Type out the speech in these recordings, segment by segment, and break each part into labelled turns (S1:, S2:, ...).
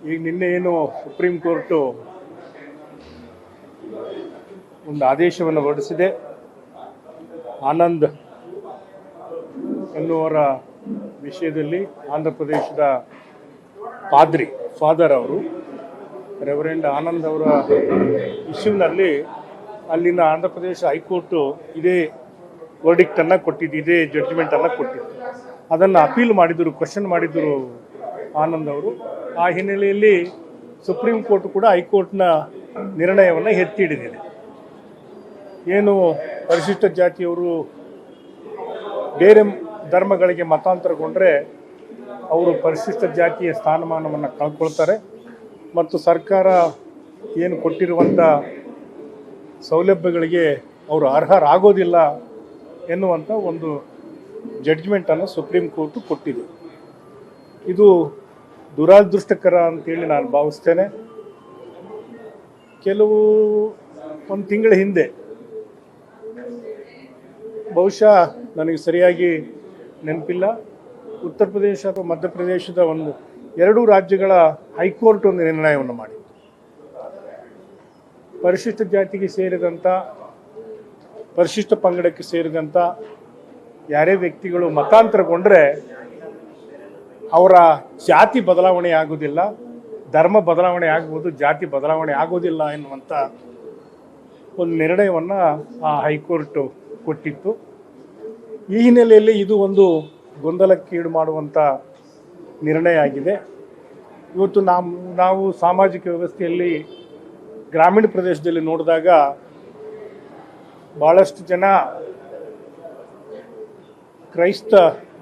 S1: ಈಗ ನಿನ್ನೆ ಏನು ಸುಪ್ರೀಂ ಕೋರ್ಟು ಒಂದು ಆದೇಶವನ್ನು ಹೊರಡಿಸಿದೆ. ಆನಂದ್ ಎನ್ನುವರ ವಿಷಯದಲ್ಲಿ ಆಂಧ್ರ ಪ್ರದೇಶದ ಫಾದರ್ ಅವರು ರೆವರೆಂಡ್ ಆನಂದ್ ಅವರ ಇಶ್ಯೂನಲ್ಲಿ ಅಲ್ಲಿನ ಆಂಧ್ರ ಪ್ರದೇಶ ಹೈಕೋರ್ಟು ಇದೇ ವರ್ಡಿಕ್ಟನ್ನು ಕೊಟ್ಟಿದ್ದು, ಇದೇ ಜಡ್ಜ್ಮೆಂಟನ್ನು ಕೊಟ್ಟಿದ್ದು. ಅದನ್ನು ಅಪೀಲ್ ಮಾಡಿದರು, ಕ್ವಶನ್ ಮಾಡಿದರು ಆನಂದ್ ಅವರು. ಆ ಹಿನ್ನೆಲೆಯಲ್ಲಿ ಸುಪ್ರೀಂ ಕೋರ್ಟ್ ಕೂಡ ಹೈಕೋರ್ಟ್ನ ನಿರ್ಣಯವನ್ನು ಎತ್ತಿ ಹಿಡಿದಿದೆ. ಏನು ಪರಿಶಿಷ್ಟ ಜಾತಿಯವರು ಬೇರೆ ಧರ್ಮಗಳಿಗೆ ಮತಾಂತರಗೊಂಡ್ರೆ ಅವರು ಪರಿಶಿಷ್ಟ ಜಾತಿಯ ಸ್ಥಾನಮಾನವನ್ನು ಕಳ್ಕೊಳ್ತಾರೆ ಮತ್ತು ಸರ್ಕಾರ ಏನು ಕೊಟ್ಟಿರುವಂಥ ಸೌಲಭ್ಯಗಳಿಗೆ ಅವರು ಅರ್ಹರಾಗೋದಿಲ್ಲ ಎನ್ನುವಂಥ ಒಂದು ಜಡ್ಜ್ಮೆಂಟನ್ನು ಸುಪ್ರೀಂ ಕೋರ್ಟು ಕೊಟ್ಟಿದೆ. ಇದು ದುರಾದೃಷ್ಟಕರ ಅಂತೇಳಿ ನಾನು ಭಾವಿಸ್ತೇನೆ. ಒಂದು ತಿಂಗಳ ಹಿಂದೆ, ಬಹುಶಃ ನನಗೆ ಸರಿಯಾಗಿ ನೆನಪಿಲ್ಲ, ಉತ್ತರ ಪ್ರದೇಶ ಅಥವಾ ಮಧ್ಯಪ್ರದೇಶದ ಎರಡೂ ರಾಜ್ಯಗಳ ಹೈಕೋರ್ಟ್ ಒಂದು ನಿರ್ಣಯವನ್ನು ಮಾಡಿತ್ತು. ಪರಿಶಿಷ್ಟ ಜಾತಿಗೆ ಸೇರಿದಂಥ, ಪರಿಶಿಷ್ಟ ಪಂಗಡಕ್ಕೆ ಸೇರಿದಂಥ ಯಾರೇ ವ್ಯಕ್ತಿಗಳು ಮತಾಂತರಗೊಂಡ್ರೆ ಅವರ ಜಾತಿ ಬದಲಾವಣೆ ಆಗೋದಿಲ್ಲ, ಧರ್ಮ ಬದಲಾವಣೆ ಆಗ್ಬೋದು, ಜಾತಿ ಬದಲಾವಣೆ ಆಗೋದಿಲ್ಲ ಎನ್ನುವಂಥ ಒಂದು ನಿರ್ಣಯವನ್ನು ಆ ಹೈಕೋರ್ಟು ಕೊಟ್ಟಿತ್ತು. ಈ ಹಿನ್ನೆಲೆಯಲ್ಲಿ ಇದು ಒಂದು ಗೊಂದಲಕ್ಕೀಡು ಮಾಡುವಂಥ ನಿರ್ಣಯ ಆಗಿದೆ. ಇವತ್ತು ನಾವು ಸಾಮಾಜಿಕ ವ್ಯವಸ್ಥೆಯಲ್ಲಿ ಗ್ರಾಮೀಣ ಪ್ರದೇಶದಲ್ಲಿ ನೋಡಿದಾಗ ಭಾಳಷ್ಟು ಜನ ಕ್ರೈಸ್ತ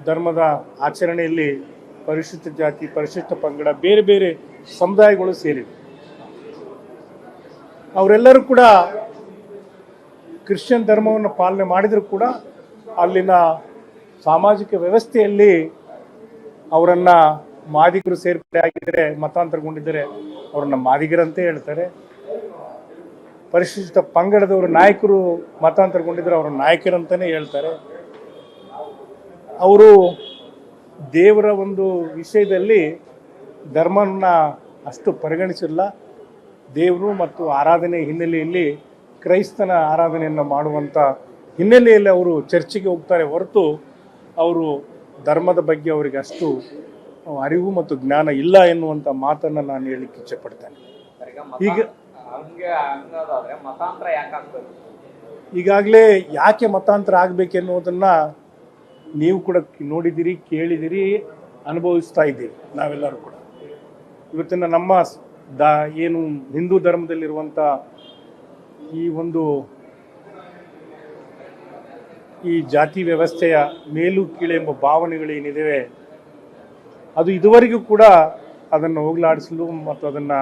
S1: ಧರ್ಮದ ಆಚರಣೆಯಲ್ಲಿ ಪರಿಶಿಷ್ಟ ಜಾತಿ, ಪರಿಶಿಷ್ಟ ಪಂಗಡ, ಬೇರೆ ಬೇರೆ ಸಮುದಾಯಗಳು ಸೇರಿವೆ. ಅವರೆಲ್ಲರೂ ಕೂಡ ಕ್ರಿಶ್ಚಿಯನ್ ಧರ್ಮವನ್ನು ಪಾಲನೆ ಮಾಡಿದರೂ ಕೂಡ ಅಲ್ಲಿನ ಸಾಮಾಜಿಕ ವ್ಯವಸ್ಥೆಯಲ್ಲಿ ಅವರನ್ನು ಮಾದಿಗರು ಸೇರ್ಪಡೆ ಆಗಿದ್ದರೆ, ಮತಾಂತರಗೊಂಡಿದ್ದರೆ ಅವರನ್ನು ಮಾದಿಗರಂತೆ ಹೇಳ್ತಾರೆ. ಪರಿಶಿಷ್ಟ ಪಂಗಡದವರು ನಾಯಕರು ಮತಾಂತರಗೊಂಡಿದ್ದರೆ ಅವರ ನಾಯಕರಂತಲೇ ಹೇಳ್ತಾರೆ. ಅವರು ದೇವರ ಒಂದು ವಿಷಯದಲ್ಲಿ ಧರ್ಮವನ್ನು ಅಷ್ಟು ಪರಿಗಣಿಸಿಲ್ಲ. ದೇವರು ಮತ್ತು ಆರಾಧನೆ ಹಿನ್ನೆಲೆಯಲ್ಲಿ ಕ್ರೈಸ್ತನ ಆರಾಧನೆಯನ್ನು ಮಾಡುವಂಥ ಹಿನ್ನೆಲೆಯಲ್ಲಿ ಅವರು ಚರ್ಚಿಗೆ ಹೋಗ್ತಾರೆ ಹೊರತು ಅವರು ಧರ್ಮದ ಬಗ್ಗೆ ಅವರಿಗೆ ಅಷ್ಟು ಅರಿವು ಮತ್ತು ಜ್ಞಾನ ಇಲ್ಲ ಎನ್ನುವಂಥ ಮಾತನ್ನು ನಾನು ಹೇಳಲಿಕ್ಕೆ ಇಚ್ಛೆಪಡ್ತೇನೆ. ಈಗಾಗಲೇ ಯಾಕೆ ಮತಾಂತರ ಆಗಬೇಕೆನ್ನುವುದನ್ನು ನೀವು ಕೂಡ ನೋಡಿದ್ದೀರಿ, ಕೇಳಿದ್ದೀರಿ, ಅನುಭವಿಸ್ತಾ ಇದ್ದೀವಿ ನಾವೆಲ್ಲರೂ ಕೂಡ. ಇವತ್ತಿನ ನಮ್ಮ ಏನು ಹಿಂದೂ ಧರ್ಮದಲ್ಲಿರುವಂಥ ಈ ಜಾತಿ ವ್ಯವಸ್ಥೆಯ ಮೇಲು ಕೀಳು ಎಂಬ ಭಾವನೆಗಳೇನಿವೆ ಅದು ಇದುವರೆಗೂ ಕೂಡ ಅದನ್ನು ಹೋಗಲಾಡಿಸಲು ಮತ್ತು ಅದನ್ನು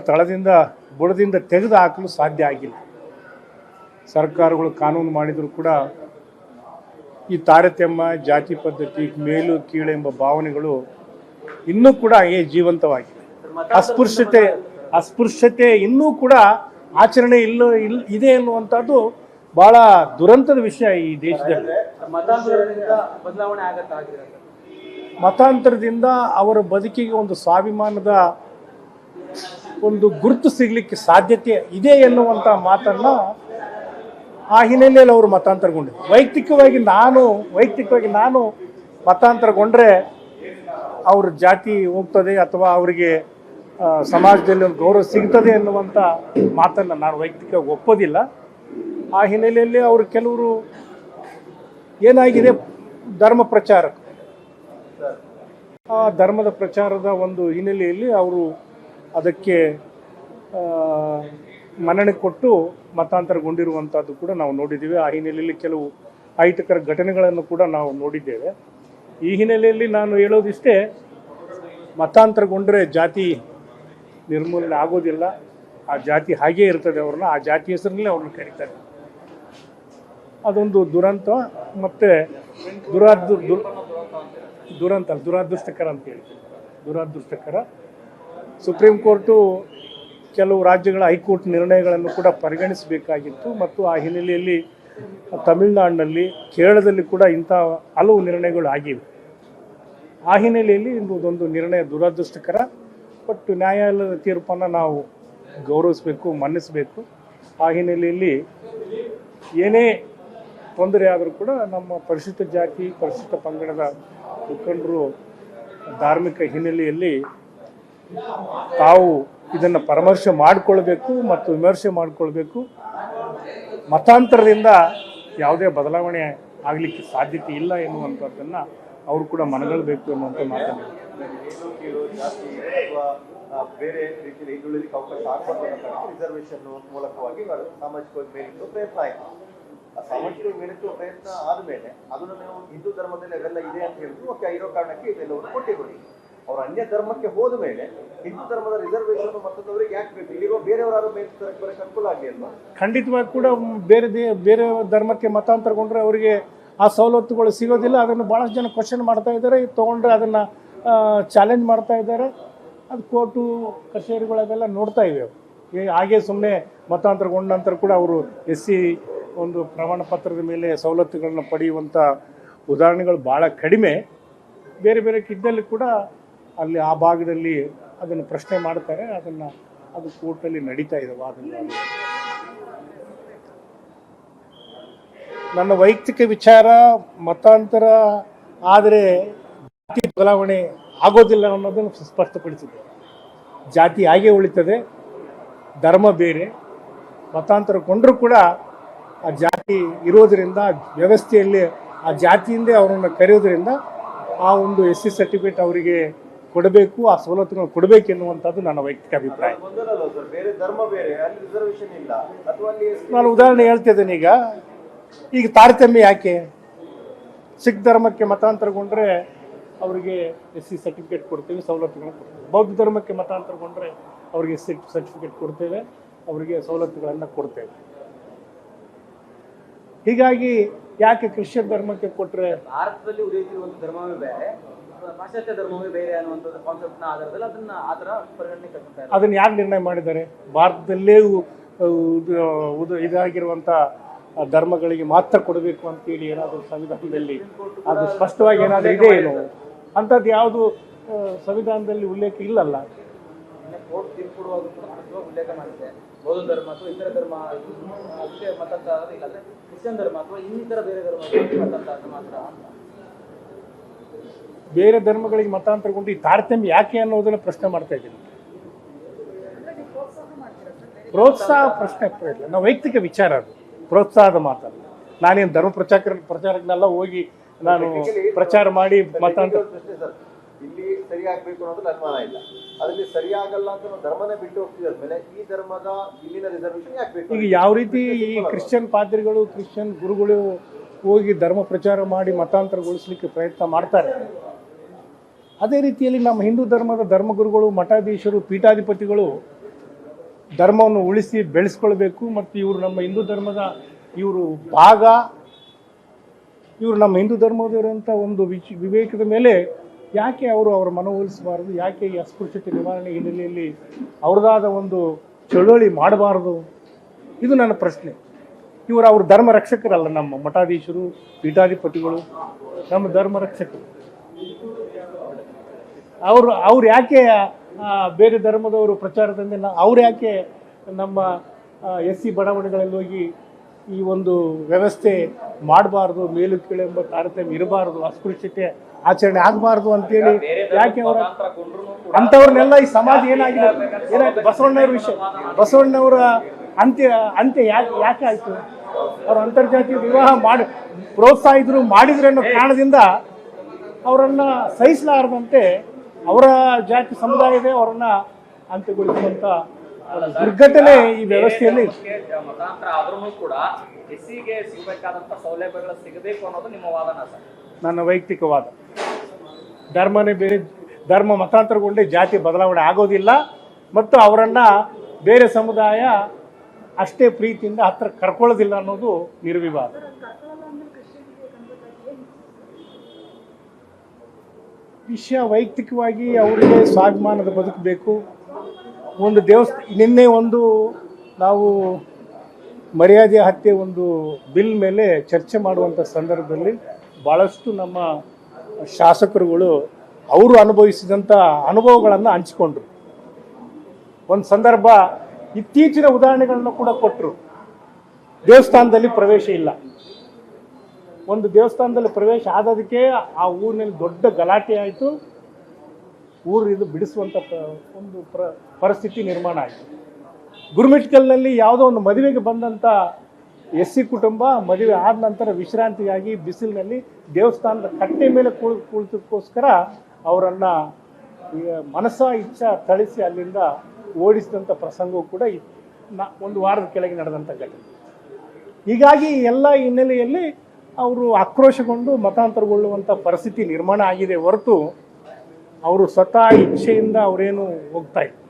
S1: ತಳದಿಂದ ಬುಡದಿಂದ ತೆಗೆದು ಹಾಕಲು ಸಾಧ್ಯ ಆಗಿಲ್ಲ. ಸರ್ಕಾರಗಳು ಕಾನೂನು ಮಾಡಿದರೂ ಕೂಡ ಈ ತಾರತಮ್ಯ, ಜಾತಿ ಪದ್ಧತಿ, ಮೇಲು ಕೀಳು ಎಂಬ ಭಾವನೆಗಳು ಇನ್ನೂ ಕೂಡ ಜೀವಂತವಾಗಿದೆ. ಅಸ್ಪೃಶ್ಯತೆ ಇನ್ನೂ ಕೂಡ ಆಚರಣೆ ಇದೆ ಎನ್ನುವಂಥದ್ದು ಬಹಳ ದುರಂತದ ವಿಷಯ ಈ ದೇಶದಲ್ಲಿ. ಮತಾಂತರದಿಂದ ಅವರ ಬದುಕಿಗೆ ಒಂದು ಸ್ವಾಭಿಮಾನದ ಒಂದು ಗುರುತು ಸಿಗಲಿಕ್ಕೆ ಸಾಧ್ಯತೆ ಇದೆ ಎನ್ನುವಂಥ ಮಾತನ್ನು ಆ ಹಿನ್ನೆಲೆಯಲ್ಲಿ ಅವರು ಮತಾಂತರಗೊಂಡಿದ್ದು. ವೈಯಕ್ತಿಕವಾಗಿ ನಾನು ಮತಾಂತರಗೊಂಡ್ರೆ ಅವ್ರ ಜಾತಿ ಹೋಗ್ತದೆ ಅಥವಾ ಅವರಿಗೆ ಸಮಾಜದಲ್ಲಿ ಒಂದು ಗೌರವ ಸಿಗ್ತದೆ ಎನ್ನುವಂಥ ಮಾತನ್ನು ನಾನು ವೈಯಕ್ತಿಕವಾಗಿ ಒಪ್ಪೋದಿಲ್ಲ. ಆ ಹಿನ್ನೆಲೆಯಲ್ಲಿ ಅವರು ಕೆಲವರು ಏನಾಗಿದೆ, ಆ ಧರ್ಮದ ಪ್ರಚಾರದ ಒಂದು ಹಿನ್ನೆಲೆಯಲ್ಲಿ ಅವರು ಅದಕ್ಕೆ ಮನ್ನಣೆ ಕೊಟ್ಟು ಮತಾಂತರಗೊಂಡಿರುವಂಥದ್ದು ಕೂಡ ನಾವು ನೋಡಿದ್ದೀವಿ. ಆ ಹಿನ್ನೆಲೆಯಲ್ಲಿ ಕೆಲವು ಅಹಿತಕರ ಘಟನೆಗಳನ್ನು ಕೂಡ ನಾವು ನೋಡಿದ್ದೇವೆ. ಈ ಹಿನ್ನೆಲೆಯಲ್ಲಿ ನಾನು ಹೇಳೋದಿಷ್ಟೇ, ಮತಾಂತರಗೊಂಡ್ರೆ ಜಾತಿ ನಿರ್ಮೂಲನೆ ಆಗೋದಿಲ್ಲ, ಆ ಜಾತಿ ಹಾಗೇ ಇರ್ತದೆ. ಆ ಜಾತಿ ಹೆಸರಿನಲ್ಲೇ ಅವ್ರನ್ನ ಕರೀತಾರೆ. ಅದೊಂದು ದುರಂತ ಮತ್ತು ದುರಾದೃಷ್ಟಕರ ಅಂತ ಹೇಳ್ತೀವಿ. ದುರಾದೃಷ್ಟಕರ. ಸುಪ್ರೀಂ ಕೋರ್ಟು ಕೆಲವು ರಾಜ್ಯಗಳ ಹೈಕೋರ್ಟ್ ನಿರ್ಣಯಗಳನ್ನು ಕೂಡ ಪರಿಗಣಿಸಬೇಕಾಗಿತ್ತು ಮತ್ತು ಆ ಹಿನ್ನೆಲೆಯಲ್ಲಿ ತಮಿಳುನಾಡಿನಲ್ಲಿ, ಕೇರಳದಲ್ಲಿ ಕೂಡ ಇಂಥ ಹಲವು ನಿರ್ಣಯಗಳು ಆಗಿವೆ. ಆ ಹಿನ್ನೆಲೆಯಲ್ಲಿ ಇದೊಂದು ನಿರ್ಣಯ ದುರದೃಷ್ಟಕರ. ಬಟ್ ನ್ಯಾಯಾಲಯದ ತೀರ್ಪನ್ನು ನಾವು ಗೌರವಿಸಬೇಕು, ಮನ್ನಿಸಬೇಕು. ಆ ಹಿನ್ನೆಲೆಯಲ್ಲಿ ಏನೇ ತೊಂದರೆ ಆದರೂ ಕೂಡ ನಮ್ಮ ಪರಿಶಿಷ್ಟ ಜಾತಿ, ಪರಿಶಿಷ್ಟ ಪಂಗಡದ ಮುಖಂಡರು ಧಾರ್ಮಿಕ ಹಿನ್ನೆಲೆಯಲ್ಲಿ ತಾವು ಇದನ್ನು ಪರಾಮರ್ಶೆ ಮಾಡಿಕೊಳ್ಬೇಕು ಮತ್ತು ವಿಮರ್ಶೆ ಮಾಡಿಕೊಳ್ಬೇಕು. ಮತಾಂತರದಿಂದ ಯಾವುದೇ ಬದಲಾವಣೆ ಆಗಲಿಕ್ಕೆ ಸಾಧ್ಯತೆ ಇಲ್ಲ ಎನ್ನುವಂಥದ್ದನ್ನು ಅವರು ಕೂಡ ಮನಗಳ್ಬೇಕು ಎನ್ನುವಂಥ ಮಾತನ್ನು
S2: ಬೇರೆ ರೀತಿಯಲ್ಲಿ ಹಿಂದುಳಿಲಿಕ್ಕೆ ಅವಕಾಶ ಆಗಬಾರ್ದು ರಿಸರ್ವೇಷನ್ ಮೂಲಕವಾಗಿ ಸಾಮಾಜಿಕವಾಗಿ ಮೇಲಿಟ್ಟು ಪ್ರಯತ್ನ ಆಯಿತು. ಆ ಸಾಮಾಜಿಕ ಮೇಲಿಟ್ಟು ಪ್ರಯತ್ನ ಆದಮೇಲೆ ಅದನ್ನು ನೀವು ಹಿಂದೂ ಧರ್ಮದಲ್ಲಿ ಅವೆಲ್ಲ ಇದೆ ಅಂತ ಹೇಳಿದ್ರು, ಓಕೆ, ಇರೋ ಕಾರಣಕ್ಕೆ ಇದೆಲ್ಲವನ್ನು ಕೊಟ್ಟಿದ್ದೀವಿ. ಅವರು ಅನ್ಯ ಧರ್ಮಕ್ಕೆ ಹೋದ ಮೇಲೆ ಹಿಂದೂ ಧರ್ಮದ ರಿಸರ್ವೇಷನ್ ಮತ್ತೊಂದವರಿಗೆ ಯಾಕೆ ಬೇಕು? ಇಲ್ಲಿರೋ ಬೇರೆಯವರಾರು ಬರೋಕ್ಕೆ ಅನುಕೂಲ ಆಗಲಿ ಅಲ್ವಾ?
S1: ಖಂಡಿತವಾಗಿ ಕೂಡ ಬೇರೆ ಧರ್ಮಕ್ಕೆ ಮತಾಂತರಗೊಂಡ್ರೆ ಅವರಿಗೆ ಆ ಸವಲತ್ತುಗಳು ಸಿಗೋದಿಲ್ಲ. ಅದನ್ನು ಭಾಳಷ್ಟು ಜನ ಕ್ವಶನ್ ಮಾಡ್ತಾ ಇದ್ದಾರೆ. ತೊಗೊಂಡ್ರೆ ಅದನ್ನು ಚಾಲೆಂಜ್ ಮಾಡ್ತಾ ಇದ್ದಾರೆ. ಅದು ಕೋರ್ಟು ಕಚೇರಿಗಳವೆಲ್ಲ ನೋಡ್ತಾ ಇವೆ. ಹಾಗೆ ಸುಮ್ಮನೆ ಮತಾಂತರಗೊಂಡ ನಂತರ ಕೂಡ ಅವರು SC ಒಂದು ಪ್ರಮಾಣ ಪತ್ರದ ಮೇಲೆ ಸವಲತ್ತುಗಳನ್ನು ಪಡೆಯುವಂಥ ಉದಾಹರಣೆಗಳು ಭಾಳ ಕಡಿಮೆ. ಬೇರೆ ಕಿದ್ದಲ್ಲಿ ಕೂಡ ಅಲ್ಲಿ ಆ ಭಾಗದಲ್ಲಿ ಅದನ್ನು ಪ್ರಶ್ನೆ ಮಾಡ್ತಾರೆ. ಅದು ಕೋರ್ಟಲ್ಲಿ ನಡೀತಾ ಇದೆ ವಾದಗಳು. ನನ್ನ ವೈಯಕ್ತಿಕ ವಿಚಾರ, ಮತಾಂತರ ಆದರೆ ಜಾತಿ ಬದಲಾವಣೆ ಆಗೋದಿಲ್ಲ ಅನ್ನೋದನ್ನು ಸ್ಪಷ್ಟಪಡಿಸಿದೆ. ಜಾತಿ ಹಾಗೆ ಉಳಿತದೆ, ಧರ್ಮ ಬೇರೆ. ಮತಾಂತರಗೊಂಡರೂ ಕೂಡ ಆ ಜಾತಿ ಇರೋದರಿಂದ, ವ್ಯವಸ್ಥೆಯಲ್ಲಿ ಆ ಜಾತಿಯಿಂದೇ ಅವರನ್ನು ಕರೆಯೋದ್ರಿಂದ ಆ ಒಂದು SC ಸರ್ಟಿಫಿಕೇಟ್ ಅವರಿಗೆ ಕೊಡಬೇಕು, ಆ ಸವಲತ್ತುಗಳನ್ನು ಕೊಡಬೇಕು ಎನ್ನುವಂಥದ್ದು ನನ್ನ ವೈಯಕ್ತಿಕ ಅಭಿಪ್ರಾಯ. ನಾನು ಉದಾಹರಣೆ ಹೇಳ್ತಿದ್ದೇನೆ. ಈಗ ತಾರತಮ್ಯ ಯಾಕೆ? ಸಿಖ್ ಧರ್ಮಕ್ಕೆ ಮತಾಂತರಗೊಂಡ್ರೆ ಅವರಿಗೆ SC ಸರ್ಟಿಫಿಕೇಟ್ ಕೊಡ್ತೇವೆ, ಸವಲತ್ತುಗಳನ್ನು ಕೊಡ್ತೇವೆ. ಬೌದ್ಧ ಧರ್ಮಕ್ಕೆ ಮತಾಂತರಗೊಂಡ್ರೆ ಅವರಿಗೆ SC ಸರ್ಟಿಫಿಕೇಟ್ ಕೊಡ್ತೇವೆ, ಅವರಿಗೆ ಸವಲತ್ತುಗಳನ್ನು ಕೊಡ್ತೇವೆ. ಹೀಗಾಗಿ ಯಾಕೆ ಕ್ರಿಶ್ಚಿಯನ್ ಧರ್ಮಕ್ಕೆ ಕೊಟ್ಟರೆ
S3: ಭಾರತದಲ್ಲಿ ಉಳಿಯುತ್ತಿರುವಂಥ ಧರ್ಮವೇ ಬೇರೆ, ಪಾಶ್ಚಾತ್ಯ ಧರ್ಮವೇ ಬೇರೆ ಅನ್ನುವಂಥದ್ದು ಕಾನ್ಸೆಪ್ಟ್ನ ಆಧಾರದಲ್ಲಿ ಅದನ್ನು ಆ ಥರ ಪರಿಗಣನೆ ಕಟ್ತಾರೆ.
S1: ಅದನ್ನು ಯಾರು ನಿರ್ಣಯ ಮಾಡಿದ್ದಾರೆ? ಭಾರತದಲ್ಲೇ ಇದಾಗಿರುವಂಥ ಧರ್ಮಗಳಿಗೆ ಮಾತ್ರ ಕೊಡಬೇಕು ಅಂತೇಳಿ ಏನಾದರೂ ಸಂವಿಧಾನದಲ್ಲಿ ಅದು ಸ್ಪಷ್ಟವಾಗಿ ಏನಾದರೂ ಇದೆ ಏನು? ಅಂಥದ್ದು ಯಾವುದು ಸಂವಿಧಾನದಲ್ಲಿ ಉಲ್ಲೇಖ ಇಲ್ಲಲ್ಲ.
S3: ಕೋರ್ಟ್ ತೀರ್ಪು ಕೊಡುವಾಗ ಕೂಡ ಉಲ್ಲೇಖ ಮಾಡಿದೆ. ಬೌದ್ಧ ಧರ್ಮ ಅಥವಾ ಇತರ ಧರ್ಮ ಅದಕ್ಕೆ ಮತಾಂತರ ಇಲ್ಲಾಂದ್ರೆ ಕ್ರಿಶ್ಚಿಯನ್ ಧರ್ಮ ಅಥವಾ ಇನ್ನಿತರ ಬೇರೆ ಧರ್ಮ ಮತಾಂತರ ಮಾತ್ರ ಅಂತ.
S1: ಬೇರೆ ಧರ್ಮಗಳಿಗೆ ಮತಾಂತರಗೊಂಡು ಈ ತಾರತಮ್ಯ ಯಾಕೆ ಅನ್ನೋದನ್ನು ಪ್ರಶ್ನೆ ಮಾಡ್ತಾ ಇದ್ದೀನಿ. ಪ್ರೋತ್ಸಾಹ ಪ್ರಶ್ನೆ ಇಲ್ಲ, ನಾವು ವೈಯಕ್ತಿಕ ವಿಚಾರ. ಅದು ಪ್ರೋತ್ಸಾಹದ ಮಾತಲ್ಲ. ನಾನೇನು ಧರ್ಮ ಪ್ರಚಾರಕ್ಕೆಲ್ಲ ಹೋಗಿ ನಾನು ಪ್ರಚಾರ ಮಾಡಿ ಮತಾಂತರ
S2: ಇಲ್ಲಿ ಸರಿಯಾಗಬೇಕು ಅನ್ನೋದು ಅನುಮಾನ ಇಲ್ಲ. ಅದರಲ್ಲಿ ಸರಿಯಾಗಲ್ಲ ಅಂತ ನಾವು ಧರ್ಮನೇ ಬಿಟ್ಟು ಹೋಗ್ತಿದ್ಮೇಲೆ ಈ ಧರ್ಮದ ಇಲ್ಲಿನ ರಿಸರ್ವೇಷನ್ ಯಾಕೆ ಬೇಕು?
S1: ಈಗ ಯಾವ ರೀತಿ ಈ ಕ್ರಿಶ್ಚಿಯನ್ ಪಾದ್ರಿಗಳು, ಕ್ರಿಶ್ಚಿಯನ್ ಗುರುಗಳು ಹೋಗಿ ಧರ್ಮ ಪ್ರಚಾರ ಮಾಡಿ ಮತಾಂತರಗೊಳಿಸಲಿಕ್ಕೆ ಪ್ರಯತ್ನ ಮಾಡ್ತಾರೆ, ಅದೇ ರೀತಿಯಲ್ಲಿ ನಮ್ಮ ಹಿಂದೂ ಧರ್ಮದ ಧರ್ಮಗುರುಗಳು, ಮಠಾಧೀಶರು, ಪೀಠಾಧಿಪತಿಗಳು ಧರ್ಮವನ್ನು ಉಳಿಸಿ ಬೆಳೆಸ್ಕೊಳ್ಬೇಕು. ಮತ್ತು ಇವರು ನಮ್ಮ ಹಿಂದೂ ಧರ್ಮದ ಇವರು ಭಾಗ, ಇವರು ನಮ್ಮ ಹಿಂದೂ ಧರ್ಮದವರಂಥ ಒಂದು ವಿವೇಕದ ಮೇಲೆ ಯಾಕೆ ಅವರ ಮನವೊಲಿಸಬಾರದು? ಯಾಕೆ ಈ ಅಸ್ಪೃಶ್ಯತೆ ನಿವಾರಣೆ ಹಿನ್ನೆಲೆಯಲ್ಲಿ ಅವ್ರದ್ದಾದ ಒಂದು ಚಳುವಳಿ ಮಾಡಬಾರದು? ಇದು ನನ್ನ ಪ್ರಶ್ನೆ. ಅವ್ರ ಧರ್ಮ ರಕ್ಷಕರಲ್ಲ ನಮ್ಮ ಮಠಾಧೀಶರು, ಪೀಠಾಧಿಪತಿಗಳು, ನಮ್ಮ ಧರ್ಮ ರಕ್ಷಕರು. ಅವ್ರು ಯಾಕೆ ಬೇರೆ ಧರ್ಮದವರು ಪ್ರಚಾರದಿಂದ ಅವ್ರು ಯಾಕೆ ನಮ್ಮ SC ಬಡಾವಣೆಗಳಲ್ಲಿ ಹೋಗಿ ಈ ಒಂದು ವ್ಯವಸ್ಥೆ ಮಾಡಬಾರ್ದು, ಮೇಲು ಕೀಳೆಂಬ ತಾರತಮ್ಯ ಇರಬಾರ್ದು, ಅಸ್ಪೃಶ್ಯತೆ ಆಚರಣೆ ಆಗಬಾರ್ದು ಅಂತೇಳಿ ಯಾಕೆ ಅವರ ಅಂಥವ್ರನ್ನೆಲ್ಲ ಈ ಸಮಾಜ ಏನಾಗಿದೆ? ಬಸವಣ್ಣವ್ರ ವಿಷಯ, ಬಸವಣ್ಣವರ ಅಂತ್ಯ ಯಾಕೆ ಆಯಿತು? ಅವರು ಅಂತರ್ಜಾತೀಯ ವಿವಾಹ ಪ್ರೋತ್ಸಾಹಿದ್ರು ಮಾಡಿದ್ರು ಅನ್ನೋ ಕಾರಣದಿಂದ ಅವರನ್ನು ಸಹಿಸಲಾರದಂತೆ ಅವರ ಜಾತಿ ಸಮುದಾಯವೇ ಅವರನ್ನು ಅಂತ್ಯಗೊಳಿಸುವಂಥ ದುರ್ಘಟನೆ ಈ ವ್ಯವಸ್ಥೆಯಲ್ಲಿ.
S3: ಮತಾಂತರ ಆದ್ರೂ ಕೂಡ SCಗೆ ಸಿಗಬೇಕಾದಂಥ ಸೌಲಭ್ಯಗಳು ಸಿಗಬೇಕು ಅನ್ನೋದು ನಿಮ್ಮ ವಾದನ ಸರ್?
S1: ನನ್ನ ವೈಯಕ್ತಿಕವಾದ. ಧರ್ಮನೇ ಬೇರೆ, ಧರ್ಮ ಮತಾಂತರಗೊಂಡೇ ಜಾತಿ ಬದಲಾವಣೆ ಆಗೋದಿಲ್ಲ. ಮತ್ತು ಅವರನ್ನು ಬೇರೆ ಸಮುದಾಯ ಅಷ್ಟೇ ಪ್ರೀತಿಯಿಂದ ಹತ್ರ ಕರ್ಕೊಳ್ಳೋದಿಲ್ಲ ಅನ್ನೋದು ನಿರ್ವಿವಾದ. ವಿಷಯ ವೈಯಕ್ತಿಕವಾಗಿ ಅವರಿಗೆ ಸ್ವಾಭಿಮಾನದ ಬದುಕಬೇಕು. ಒಂದು ನಿನ್ನೆ ನಾವು ಮರ್ಯಾದೆ ಹತ್ಯೆ ಒಂದು ಬಿಲ್ ಮೇಲೆ ಚರ್ಚೆ ಮಾಡುವಂಥ ಸಂದರ್ಭದಲ್ಲಿ ಭಾಳಷ್ಟು ನಮ್ಮ ಶಾಸಕರುಗಳು ಅವರು ಅನುಭವಿಸಿದಂಥ ಅನುಭವಗಳನ್ನು ಹಂಚಿಕೊಂಡ್ರು. ಒಂದು ಸಂದರ್ಭ ಇತ್ತೀಚಿನ ಉದಾಹರಣೆಗಳನ್ನು ಕೂಡ ಕೊಟ್ಟರು. ದೇವಸ್ಥಾನದಲ್ಲಿ ಪ್ರವೇಶ ಇಲ್ಲ. ಒಂದು ದೇವಸ್ಥಾನದಲ್ಲಿ ಪ್ರವೇಶ ಆದದಕ್ಕೆ ಆ ಊರಿನಲ್ಲಿ ದೊಡ್ಡ ಗಲಾಟೆ ಆಯಿತು. ಊರಿದು ಬಿಡಿಸುವಂಥ ಒಂದು ಪರಿಸ್ಥಿತಿ ನಿರ್ಮಾಣ ಆಯಿತು. ಗುರುಮಿಟ್ಕಲ್ನಲ್ಲಿ ಯಾವುದೋ ಒಂದು ಮದುವೆಗೆ ಬಂದಂಥ SC ಕುಟುಂಬ ಮದುವೆ ಆದ ನಂತರ ವಿಶ್ರಾಂತಿಗಾಗಿ ಬಿಸಿಲಿನಲ್ಲಿ ದೇವಸ್ಥಾನದ ಕಟ್ಟೆ ಮೇಲೆ ಕುಳಿತಕ್ಕೋಸ್ಕರ ಅವರನ್ನು ಮನಸ ಇಚ್ಛಾ ಥಳಿಸಿ ಅಲ್ಲಿಂದ ಓಡಿಸಿದಂಥ ಪ್ರಸಂಗವೂ ಕೂಡ ಒಂದು ವಾರದ ಕೆಳಗೆ ನಡೆದಂಥ ಘಟನೆ. ಹೀಗಾಗಿ ಎಲ್ಲ ಹಿನ್ನೆಲೆಯಲ್ಲಿ ಅವರು ಆಕ್ರೋಶಗೊಂಡು ಮತಾಂತರಗೊಳ್ಳುವಂಥ ಪರಿಸ್ಥಿತಿ ನಿರ್ಮಾಣ ಆಗಿದೆ ಹೊರತು ಅವರು ಸ್ವತಃ ಇಚ್ಛೆಯಿಂದ ಅವರೇನು ಹೋಗ್ತಾ ಇದ್ರು.